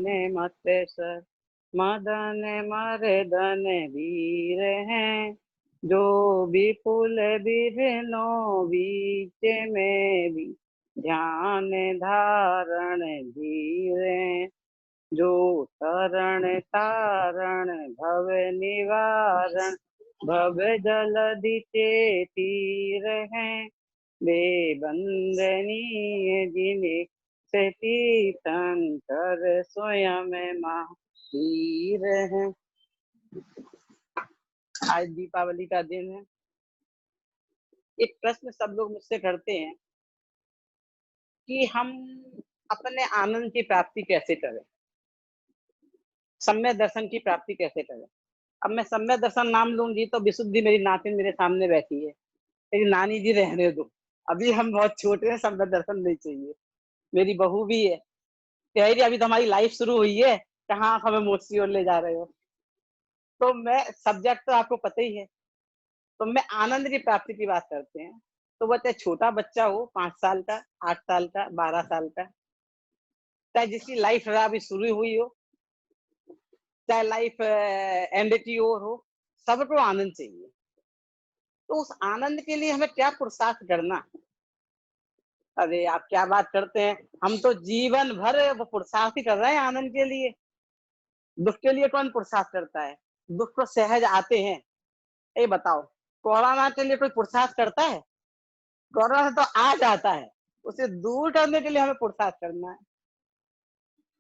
ने मतेश्वर मदन मर्दन वीर हैं, जो विपुल विभिन्नो बीच में भी ध्यान धारण धीरे, जो तरण तारण भव निवारण भव जलधि तीर हैं, बेबंदनीय जिन्हें से तीर्थंकर स्वयं महावीर हैं। आज दीपावली का दिन है। एक प्रश्न सब लोग मुझसे करते हैं कि हम अपने आनंद की प्राप्ति कैसे करें, सम्यक दर्शन की प्राप्ति कैसे करें। अब मैं सम्यक दर्शन नाम लूंगी तो विशुद्धि मेरी नातिन मेरे सामने बैठी है, मेरी नानी जी रहने दो, अभी हम बहुत छोटे हैं, सम्यक दर्शन नहीं चाहिए। मेरी बहू भी है, कह रही अभी तो हमारी लाइफ शुरू हुई है, कहाँ आप हमें मोक्ष की ओर ले जा रहे हो। तो मैं सब्जेक्ट तो आपको पता ही है, तो मैं आनंद की प्राप्ति की बात करते हैं। तो वो चाहे छोटा बच्चा हो, 5 साल का, 8 साल का, 12 साल का, चाहे जिसकी लाइफ अभी शुरू हुई हो, चाहे लाइफ एंड की ओर हो, सबको आनंद चाहिए। तो उस आनंद के लिए हमें क्या पुरुषार्थ करना। अरे आप क्या बात करते हैं, हम तो जीवन भर वो पुरुषार्थ ही कर रहे हैं आनंद के लिए। दुख के लिए कौन पुरुषार्थ करता है, दुख तो सहज आते हैं। ये बताओ, कोरोना के लिए कोई पुरुषार्थ करता है? कोरोना तो आ जाता है, उसे दूर करने के लिए हमें पुरुषार्थ करना है।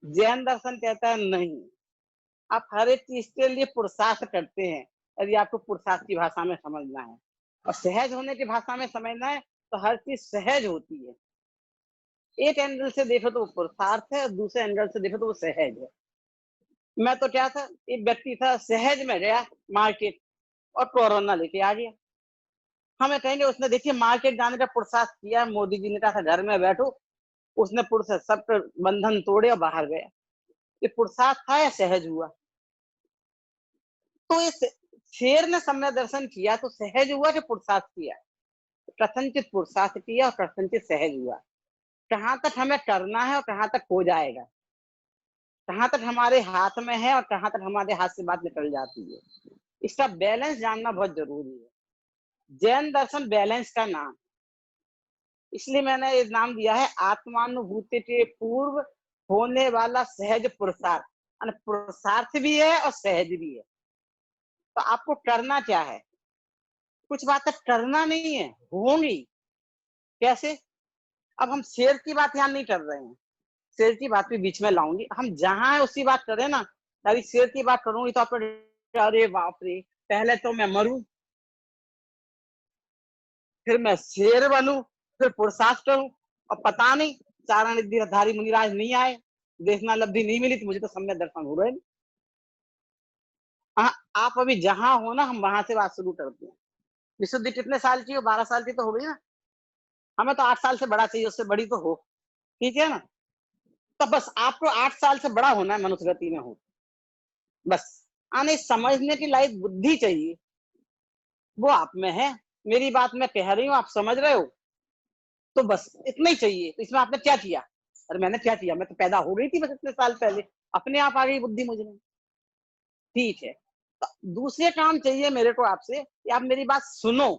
जैन दर्शन कहता है नहीं, आप हर एक चीज के लिए पुरुषार्थ करते हैं। यदि आपको पुरुषार्थ की भाषा में समझना है और सहज होने की भाषा में समझना है, तो हर चीज सहज होती है। एक एंगल से देखो तो वो पुरुषार्थ है, दूसरे एंगल से देखो तो वो सहज है। मैं तो क्या था, एक व्यक्ति था, सहज में गया मार्केट और कोरोना लेके आ गया। हमें कहेंगे उसने देखिए मार्केट जाने का पुरुषार्थ किया, मोदी जी ने कहा था घर में बैठो, उसने पुरुष सब बंधन तोड़े और बाहर गया। ये पुरुषार्थ था या सहज हुआ? तो इस शेर ने सम्यक दर्शन किया तो सहज हुआ कि पुरुषार्थ किया? कथनचित पुरुषार्थ किया और कथनचित सहज हुआ। कहाँ तक हमें करना है और कहाँ तक हो जाएगा, कहाँ तक हमारे हाथ में है और कहाँ तक हमारे हाथ से बात निकल जाती है, इसका बैलेंस जानना बहुत जरूरी है। जैन दर्शन बैलेंस का नाम, इसलिए मैंने ये नाम दिया है आत्मानुभूति के पूर्व होने वाला सहज पुरुषार्थ। पुरुषार्थ भी है और सहज भी है। तो आपको करना क्या है, कुछ बातें करना नहीं है, होंगी। कैसे? अब हम शेर की बात यहाँ नहीं कर रहे हैं, शेर की बात भी बीच में लाऊंगी। हम जहां है उसी बात करें ना। अभी शेर की बात करूंगी तो आप अरे बाप रे, पहले तो मैं मरूं, फिर मैं शेर बनूं, फिर पुरुषार्थ करूं, और पता नहीं चारण धारी मुनिराज नहीं आए, देखना लब्धि नहीं मिली, तो मुझे तो सम्यक दर्शन हो रहे नहीं। हाँ, आप अभी जहां हो ना, हम वहां से बात शुरू करते हैं। विशुद्धि कितने साल की हो? 12 साल की तो हो गई ना। हमें तो 8 साल से बड़ा चाहिए, उससे बड़ी तो हो, ठीक है ना। तो बस आपको 8 साल से बड़ा होना है, मनुष्य गति में हो, बस। आने समझने की लायक बुद्धि चाहिए, वो आप में है। मेरी बात मैं कह रही हूँ, आप समझ रहे हो, तो बस इतना ही चाहिए। तो इसमें आपने क्या किया? अरे मैंने क्या किया, मैं तो पैदा हो गई थी बस इतने साल पहले, अपने आप आ गई बुद्धि मुझ में। ठीक है, तो दूसरे काम चाहिए मेरे को आपसे कि आप मेरी बात सुनो।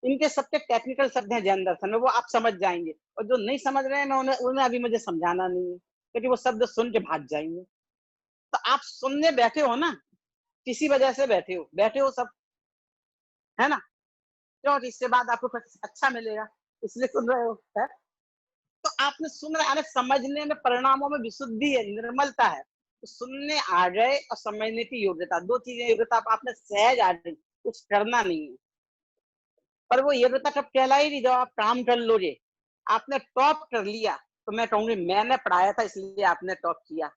इनके सबके टेक्निकल शब्द हैं जैन दर्शन में, वो आप समझ जाएंगे। और जो नहीं समझ रहे हैं, मैं उन्हें अभी मुझे समझाना नहीं है, क्योंकि वो शब्द सुन के भाग जाएंगे। तो आप सुनने बैठे हो ना, किसी वजह से बैठे हो सब, है ना? क्यों? इससे बाद आपको कुछ अच्छा मिलेगा, इसलिए सुन रहे हो, है? तो आपने सुन रहे, समझने में, परिणामों में विशुद्धि है, निर्मलता है। तो सुनने आ गए और समझने की योग्यता, दो चीजें योग्यता आपने सहज आ गई, कुछ करना नहीं है। पर वो योग्यता कब कहलाएगी? जब आप काम कर लोगे, आपने टॉप कर लिया, तो मैं कहूंगी मैंने पढ़ाया था इसलिए आपने टॉप किया।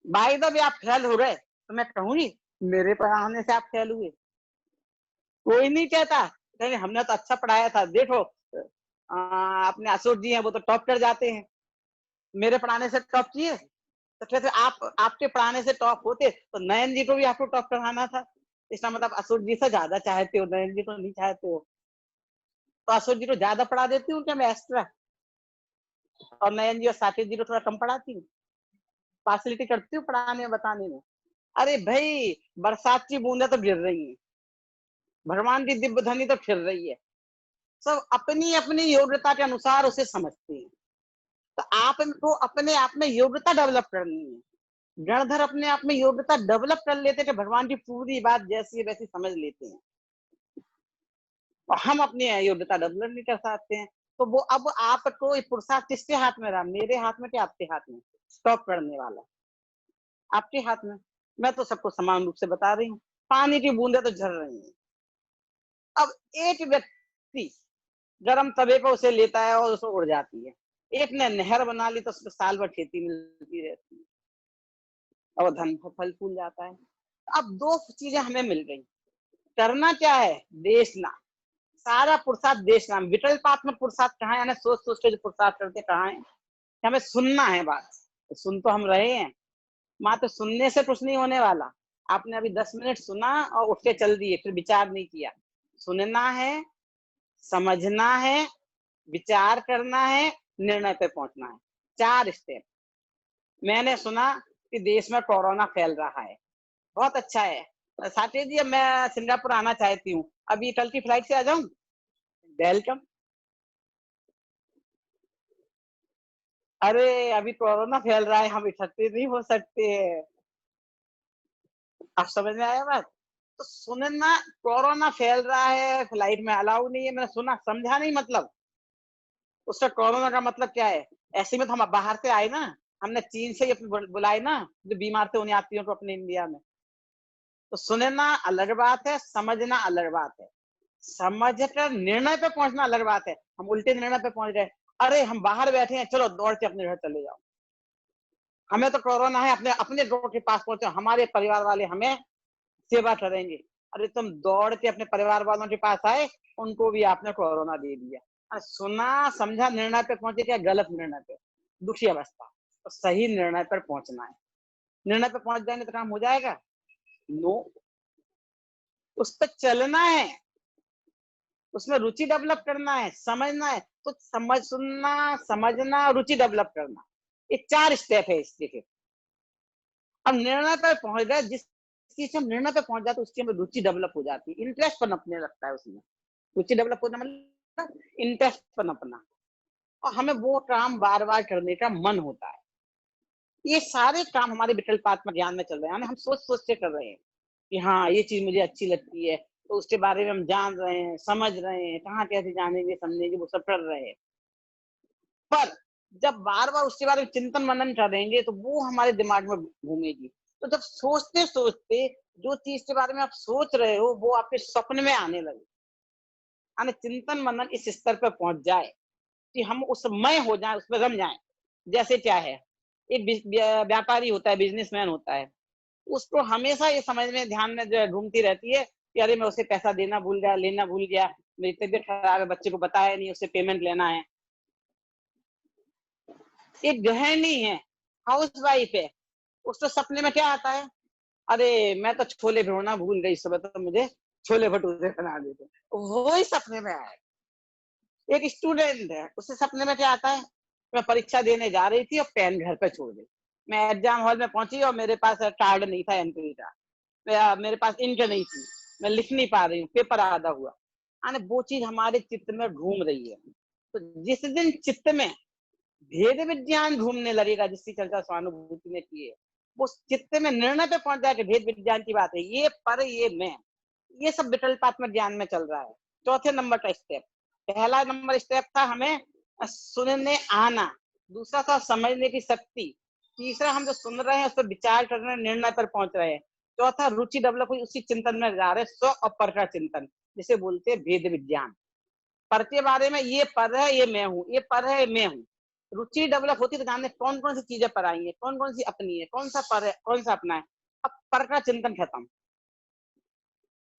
बाय द वे आप फेल हो गए, तो मैं कहूंगी मेरे पढ़ाने से आप फेल हुए। कोई नहीं कहता, नहीं हमने तो अच्छा पढ़ाया था, देखो अपने अशोक जी हैं, वो तो टॉप कर जाते हैं, मेरे पढ़ाने से टॉप किए। तो कहते आप आपके पढ़ाने से टॉप होते तो नयन जी को भी आपको टॉप करवाना था। इसका मतलब अशोक जी से ज्यादा चाहते हो, नयन जी को नहीं चाहते हो। तो अशोक जी को ज्यादा पढ़ा देती हूँ क्या मैं एक्स्ट्रा? और नयन जी और साकेत जी को थोड़ा कम पढ़ाती हूँ, पार्शलिटी करती हूँ पढ़ाने में, बताने में। अरे भाई, बरसात की बूंदें तो गिर रही हैं, भगवान की दिव्य ध्वनि तो फिर रही है। सब अपनी अपनी योग्यता के अनुसार उसे समझते हैं। तो आपको अपने आप में योग्यता डेवलप करनी है। गणधर अपने आप में योग्यता डेवलप कर लेते कि भगवान की पूरी बात जैसी है वैसी समझ लेते हैं, और हम अपनी योग्यता डेवलप नहीं कर सकते हैं। तो वो अब आपको पुरुषार्थ किसके हाथ में रहा, मेरे हाथ में कि आपके हाथ में? स्टॉप करने वाला आपके हाथ में। मैं तो सबको समान रूप से बता रही हूँ, पानी की बूंदें तो झर रही हैं। अब एक व्यक्ति गरम तवे पर उसे लेता है और उसमें उड़ जाती है, एक ने नहर बना ली तो उसको साल भर खेती मिलती रहती है और धन फल फूल जाता है। अब दो चीजें हमें मिल गई, करना क्या है, देशना, सारा पुरुषार्थ देशना। विकल्प पात में पुरुषार्थ कहाँ है, यानी सोच सोच के जो पुरुषार्थ करते कहाँ है, हमें सुनना है बात। सुन तो हम रहे हैं, मात्र सुनने से कुछ नहीं होने वाला। आपने अभी 10 मिनट सुना और उठ के चल दिए, फिर विचार नहीं किया। सुनना है, समझना है, विचार करना है, निर्णय पे पहुंचना है। 4 स्टेप। मैंने सुना कि देश में कोरोना फैल रहा है, बहुत अच्छा है साथी जी, अब मैं सिंगापुर आना चाहती हूँ, अभी कल की फ्लाइट से आ जाऊं? वेलकम। अरे अभी कोरोना फैल रहा है, हम इकट्ठे नहीं हो सकते हैं। आप समझ में आया बात? तो सुनना, कोरोना फैल रहा है, फ्लाइट में अलाउ नहीं है, मैंने सुना, समझा नहीं मतलब। उसका कोरोना का मतलब क्या है? ऐसे में तो हम बाहर से आए ना, हमने चीन से ही बुलाए ना, जो बीमार थे उन्हें यात्रियों को अपने इंडिया में। तो सुनना अलग बात है, समझना अलग बात है, समझ कर निर्णय पे पहुंचना अलग बात है। हम उल्टे निर्णय पे पहुंच गए, अरे हम बाहर बैठे हैं, चलो दौड़ के अपने घर चले जाओ, हमें तो कोरोना है, अपने अपने डॉक्टर के पास पहुंचो, हमारे परिवार वाले हमें सेवा करेंगे। अरे तुम दौड़ के अपने परिवार वालों के पास आए, उनको भी आपने कोरोना दे दिया। सुना समझा, निर्णय पे पहुंचे, क्या गलत निर्णय पे, दुखी अवस्था। तो सही निर्णय पर पहुंचना है, निर्णय पे पहुंच जाएंगे तो काम हो जाएगा? नो, उस पर चलना है, उसमें रुचि डेवलप करना है, समझना है। तो समझ, सुनना, समझना, रुचि डेवलप करना, ये 4 स्टेप है इसके। फिर अब निर्णय पर पहुंच गए, जिस चीज से हम निर्णय पे पहुंच जाते उसकी हमें रुचि डेवलप हो जाती है, इंटरेस्ट पनपने लगता है उसमें। रुचि डेवलप होना मतलब इंटरेस्ट पनपना, और हमें वो काम बार बार करने का मन होता है। ये सारे काम हमारे विकल्पात्मक ज्ञान में चल रहे हैं, यानी हम सोच सोच के कर रहे हैं कि हाँ ये चीज मुझे अच्छी लगती है, तो उसके बारे में हम जान रहे हैं, समझ रहे हैं, कहाँ कैसे जानेंगे समझेंगे, वो सब कर रहे हैं। पर जब बार बार उसके बारे में चिंतन मनन करेंगे तो वो हमारे दिमाग में घूमेगी। तो जब सोचते सोचते जो चीज के बारे में आप सोच रहे हो वो आपके सपने में आने लगे, यानी चिंतन मनन इस स्तर पर पहुंच जाए कि हम उसमय हो जाए, उसमें रम जाए। जैसे क्या है, एक व्यापारी होता है, बिजनेसमैन होता है, उसको हमेशा ये समझ में, ध्यान में जो है घूमती रहती है कि अरे मैं उसे पैसा देना भूल गया, लेना भूल गया, मेरी तबीयत खराब है, बच्चे को बताया नहीं, उससे पेमेंट लेना है। एक गृहिणी है, हाउस वाइफ है, उसको सपने में क्या आता है, अरे मैं तो छोले भिगोना भूल गई, सुबह तो मुझे छोले भटूरे बना देते। वो ही सपने में आया। एक स्टूडेंट है, उससे सपने में क्या आता है, मैं परीक्षा देने जा रही थी और पेन घर पे छोड़ गई, मैं एग्जाम हॉल में पहुंची और मेरे पास कार्ड नहीं था एंट्री का, मेरे पास इंक नहीं थी, मैं लिख नहीं पा रही हूँ, पेपर आधा हुआ। यानी वो चीज हमारे चित्त में घूम रही है। तो जिस दिन चित्त में भेद विज्ञान घूमने लगेगा, जिसकी चर्चा स्वानुभूति ने की है, वो चित्त में निर्णय पे पहुंच जाए कि भेद विज्ञान की बात है, ये पर ये मैं, ये सब विकल्पात्मक ज्ञान में चल रहा है। चौथे नंबर का स्टेप, पहला नंबर स्टेप था हमें सुनने आना, दूसरा था समझने की शक्ति, तीसरा हम जो सुन रहे हैं उस पर विचार कर रहे हैं, निर्णय पर पहुंच रहे हैं, चौथा रुचि डेवलप हुई, उसी चिंतन में जा रहे हैं, स्व और पर का चिंतन, जिसे बोलते हैं भेद विज्ञान। पर के बारे में, ये पर है ये मैं हूँ, ये पर है मैं हूँ। रुचि डेवलप होती तो जानने कौन कौन सी चीजें पर आई है, कौन कौन सी अपनी है, कौन सा पर है, कौन सा अपना है। अब पर का चिंतन खत्म।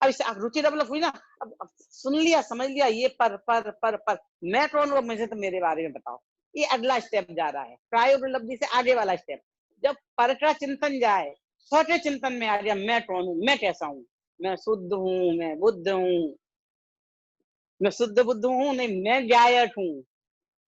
अब इससे रुचि डेवलप हुई ना, अब सुन लिया समझ लिया, ये पर मैं कौन हूँ, मुझे तो मेरे बारे में बताओ। ये अगला स्टेप जा रहा है, प्रायोपलब्धि से आगे वाला स्टेप। जब पर का चिंतन जाए, स्वके चिंतन में आ गया, मैं कौन हूँ, मैं कैसा हूँ, मैं शुद्ध हूँ, मैं बुद्ध हूँ, मैं शुद्ध बुद्ध हूँ, नहीं मैं गायक हूँ,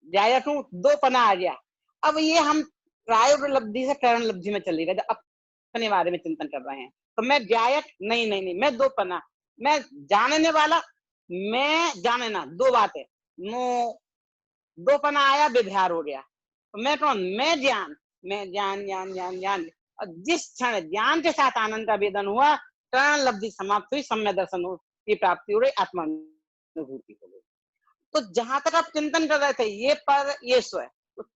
जायक हूँ, दो पना आ गया। अब ये हम प्रायोपलब्धि से करण लब्धि में चली गए, अपने बारे में चिंतन कर रहे हैं। तो मैं जायक नहीं नहीं नहीं, मैं दो पना, मैं जानने वाला, मैं जानना, दो बातें। नो दो पना आया, विध्यार हो गया। तो मैं कौन? मैं ज्ञान, मैं ज्ञान ज्ञान ज्ञान ज्ञान। और जिस क्षण ज्ञान के साथ आनंद का वेदन हुआ, करण लब्धि समाप्त हुई, सम्यक दर्शन की प्राप्ति हो रही, आत्मानुभूति हो गई। तो जहां तक आप चिंतन कर रहे थे, ये पर ये स्व,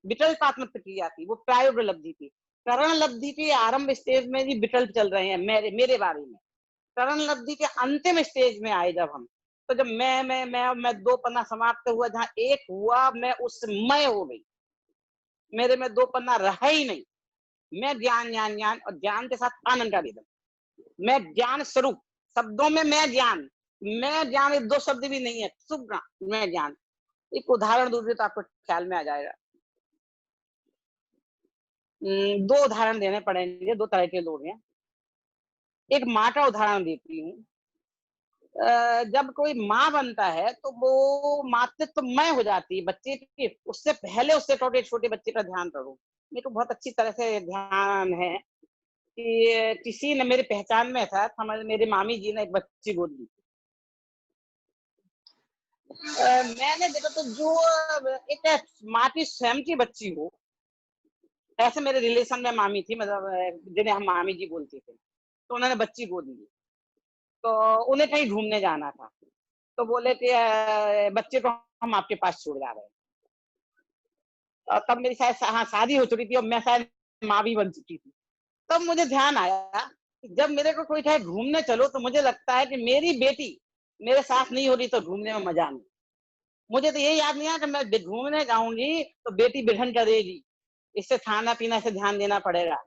विकल्पात्मक प्रक्रिया थी, वो प्रायोपलब्धि थी। करण लब्धि के आरंभ स्टेज में भी विकल्प चल रहे हैं मेरे बारे में। करण लब्धि के अंतिम स्टेज में आए जब हम, तो जब मैं दो पन्ना समाप्त हुआ, जहां एक हुआ, मैं उसमय हो गई, मेरे में दो पन्ना रहा ही नहीं। मैं ज्ञान ज्ञान ज्ञान, और ज्ञान के साथ आनंद का वेदन। मैं ज्ञान स्वरूप, शब्दों में मैं ज्ञान, ये दो शब्द भी नहीं है, शुभ, मैं ज्ञान। एक उदाहरण दूसरे तो आपको ख्याल में आ जाएगा। दो उदाहरण देने पड़ेंगे, दो तरह के लोग हैं। एक माँ का उदाहरण देती हूँ। जब कोई माँ बनता है तो वो मातृत्वमय हो जाती है बच्चे की, उससे पहले उससे छोटे छोटे बच्चे का ध्यान करो। मेरे को बहुत अच्छी तरह से ध्यान है कि किसी ने मेरी पहचान में था, हमारे मेरे मामी जी ने एक बच्ची गोद ली। मैंने देखा तो जो एक माँ की स्वयं की बच्ची हो, ऐसे मेरे रिलेशन में मामी थी, मतलब जिन्हें हम मामी जी बोलते थे, तो उन्होंने बच्ची गोद ली। तो उन्हें कहीं घूमने जाना था, तो बोले कि बच्चे को हम आपके पास छोड़ जा रहे हैं। तब मेरी शायद शादी हो चुकी थी और मैं शायद माँ भी बन चुकी थी। तब मुझे ध्यान आया कि जब मेरे को कोई कहे घूमने चलो, तो मुझे लगता है कि मेरी बेटी मेरे साथ नहीं हो रही तो घूमने में मजा नहीं। मुझे तो ये याद नहीं आया कि मैं घूमने जाऊंगी तो बेटी बिघन करेगी, इससे खाना पीना से ध्यान देना पड़ेगा।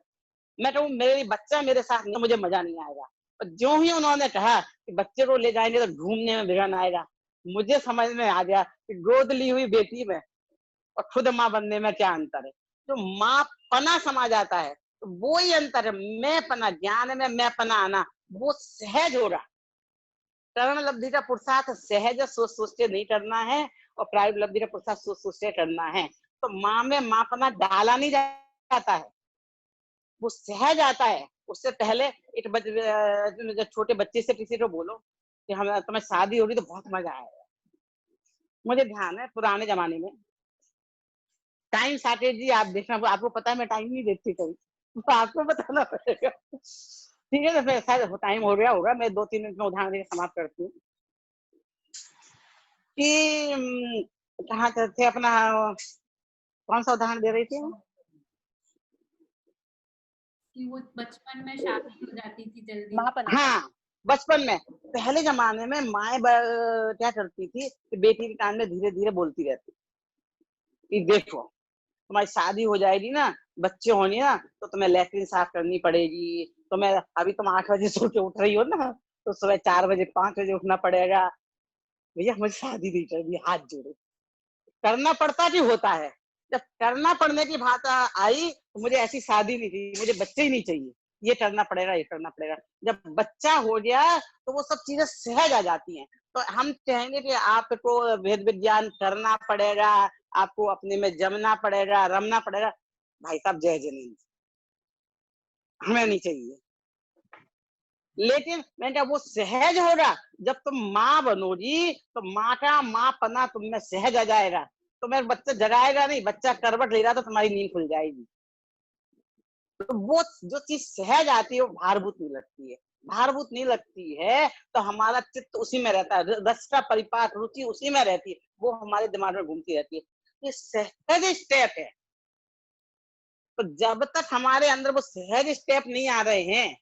मैं कहूँ मेरी बच्चा मेरे साथ नहीं, मुझे मजा नहीं आएगा। और जो ही उन्होंने कहा कि बच्चे को ले जाएंगे तो घूमने में विघन आएगा, मुझे समझ में आ गया कि गोद ली हुई बेटी में और खुद माँ बनने में क्या अंतर है। जो माँ पना समा जाता है, तो वो ही अंतर है। मैं पना, ज्ञान में मैं पना आना, वो सहज हो रहा। करण लब्धि का पुरुषार्थ सहज सोच सोच के नहीं करना है, और प्रायोगिक लब्धि का पुरुषार्थ सोच सोच के करना है। तो माँ में माँ पना डाला नहीं जाता है, वो सहज आता है। उससे पहले जब छोटे बच्चे से किसी को बोलो कि हम तुम्हें शादी होगी तो बहुत मजा आएगा। मुझे ध्यान है पुराने जमाने में टाइम शॉर्टेज जी, आप देखना, आपको पता है मैं टाइम नहीं देखती कभी, तो आपको बताना पड़ेगा। ठीक है, तो फिर शायद टाइम हो गया होगा, मैं 2-3 मिनट में उदाहरण देकर समाप्त करती हूँ कि कहाँ थे अपना, कौन सा उदाहरण दे रही थी? कि वो बचपन में शादी हो जाती थी जल्दी। हाँ, बचपन में पहले जमाने में माए क्या करती थी कि बेटी के कान में धीरे धीरे बोलती रहती कि देखो तुम्हारी शादी हो जाएगी ना, बच्चे होंगे ना, तो तुम्हें लैट्रिन साफ करनी पड़ेगी, तुम्हें अभी तुम 8 बजे सो के उठ रही हो ना, तो सुबह 4 बजे 5 बजे उठना पड़ेगा। भैया मुझे शादी नहीं करनी, हाथ जोड़ो। करना पड़ता कि होता है? जब करना पड़ने की बात आई तो मुझे ऐसी शादी नहीं चाहिए, मुझे बच्चे ही नहीं चाहिए, ये करना पड़ेगा, ये करना पड़ेगा। जब बच्चा हो गया तो वो सब चीजें सहज आ जाती हैं। तो हम कहेंगे कि आपको वेद विज्ञान करना पड़ेगा, आपको अपने में जमना पड़ेगा, रमना पड़ेगा। भाई साहब जय जनीन, हमें नहीं चाहिए। लेकिन मैंने कहा वो सहज होगा, जब तुम माँ बनोगी तो माँ का माँ पना तुम में सहज आ जाएगा। तो मेरा बच्चा जगाएगा नहीं, बच्चा करवट ले रहा तो तुम्हारी नींद खुल जाएगी। तो वो जो चीज सहज आती है वो भारभूत नहीं लगती है। भारभूत नहीं लगती है तो हमारा चित्त उसी में रहता है, रस का परिपाक, रुचि उसी में रहती है, वो हमारे दिमाग में घूमती रहती है। ये सहज स्टेप है। तो जब तक हमारे अंदर वो सहज स्टेप नहीं आ रहे हैं,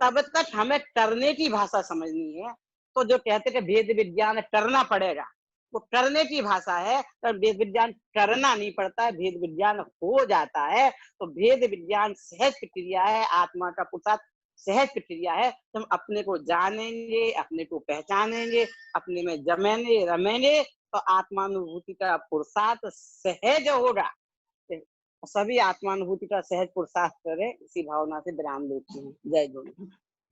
तब तक हमें करने की भाषा समझनी है। तो जो कहते कि भेद विज्ञान करना पड़ेगा, वो करने की भाषा है। तो भेद विज्ञान करना नहीं पड़ता है, भेद विज्ञान हो जाता है। तो भेद विज्ञान सहज प्रक्रिया है, आत्मा का पुरुषार्थ सहज प्रक्रिया है। तो हम अपने को जानेंगे, अपने को पहचानेंगे, अपने में जमेंगे रमेंगे, तो आत्मानुभूति का पुरुषार्थ सहज होगा। सभी आत्मानुभूति का सहज पुरुषार्थ करें, इसी भावना से विराम देती हूँ। जय गुरु।